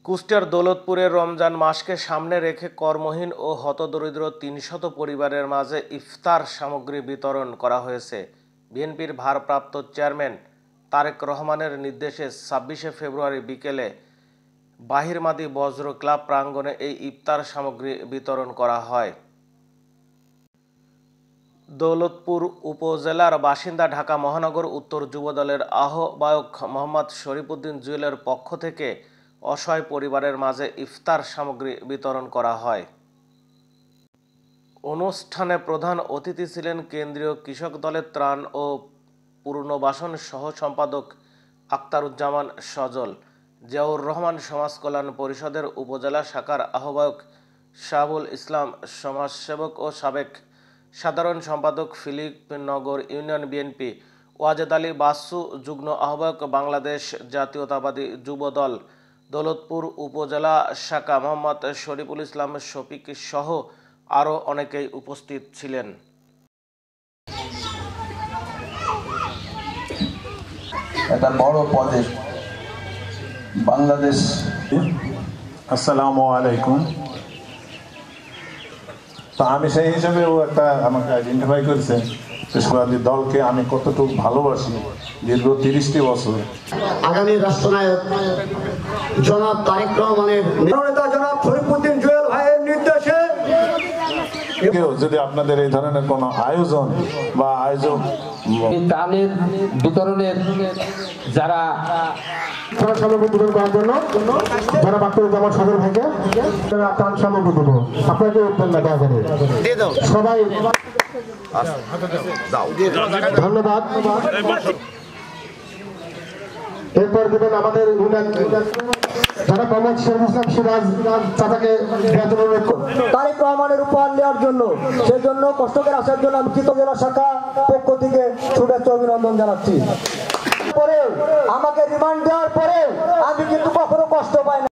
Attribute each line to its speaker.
Speaker 1: কুষ্টিয়ার দৌলতপুরে রমজান মাসকে সামনে রেখে কর্মহীন ও হতদরিদ্র ৩০০ পরিবারের মাঝে ইফতার সামগ্রী বিতরণ করা হয়েছে। বিএনপির ভারপ্রাপ্ত চেয়ারম্যান তারেক রহমানের নির্দেশে ২৬শে ফেব্রুয়ারি বিকেলে বাহিরমাদি বজ্র ক্লাব প্রাঙ্গণে এই ইফতার সামগ্রী বিতরণ করা হয়। দৌলতপুর উপজেলার বাসিন্দা ঢাকা মহানগর উত্তর যুবদলের আহ্বায়ক মোহাম্মদ শরীফউদ্দিন জুয়েলের পক্ষ থেকে অসহায় পরিবারের মাঝে ইফতার সামগ্রী বিতরণ করা হয়। অনুষ্ঠানে প্রধান অতিথি ছিলেন কেন্দ্রীয় কৃষক দলের ত্রাণ ও পুনর্বাসন সহ সম্পাদক আখতারুজ্জামান সজল, জিয়াউর রহমান সমাজ কল্যাণ পরিষদের উপজেলা শাখার আহ্বায়ক শাহাবুল ইসলাম, সমাজসেবক ও সাবেক সাধারণ সম্পাদক ফিলিপনগর ইউনিয়ন বিএনপি ওয়াজেদ আলী বাসু, যুগ্ম আহ্বায়ক বাংলাদেশ জাতীয়তাবাদী যুবদল দৌলতপুর উপজেলা শাখা মোহাম্মদ শরীফুল ইসলাম শফিক সহ আরও অনেকেই উপস্থিত ছিলেন।
Speaker 2: একটা বড় প্রজেক্ট বাংলাদেশ।
Speaker 3: আসসালামু আলাইকুম। তো আমি সেই হিসাবে ও একটা আমাকে আইডেন্টিফাই করেছে পেশাবাদী দলকে আমি কতটুকু ভালোবাসি দীর্ঘ ৩০টি বছর।
Speaker 4: আগামী রাষ্ট্রনায়ক জনাব তারেক রহমানের নেতা জনাব শরীফউদ্দিন জুয়েল ভাইয়ের নির্দেশে
Speaker 3: যদি আপনাদের এই ধরনের কোনো আয়োজন বা আয়োজক
Speaker 5: ত্রাণের বিতরণের যারা
Speaker 4: সামগ্রী বিতরণ করার জন্য যারা আখতারুজ্জামান সদর ভাইকে ত্রাণ সামগ্রী দেব, আপনাকে উঠবেন না দয়া করে সবাই। ধন্যবাদ। এরপর দেবেন আমাদের যারা মোহাম্মদ শরীফুল ইসলাম সিরাজ চাচাকে তারেক রহমানের উপহার নেওয়ার জন্য, সেজন্য কষ্ট করে আসার জন্য আমি জেলা শাখা পক্ষ থেকে শুভেচ্ছা অভিনন্দন জানাচ্ছি। পরে আমাকে রিমান্ড দেওয়ার পরে আমি কিন্তু কখনো কষ্ট পাই না।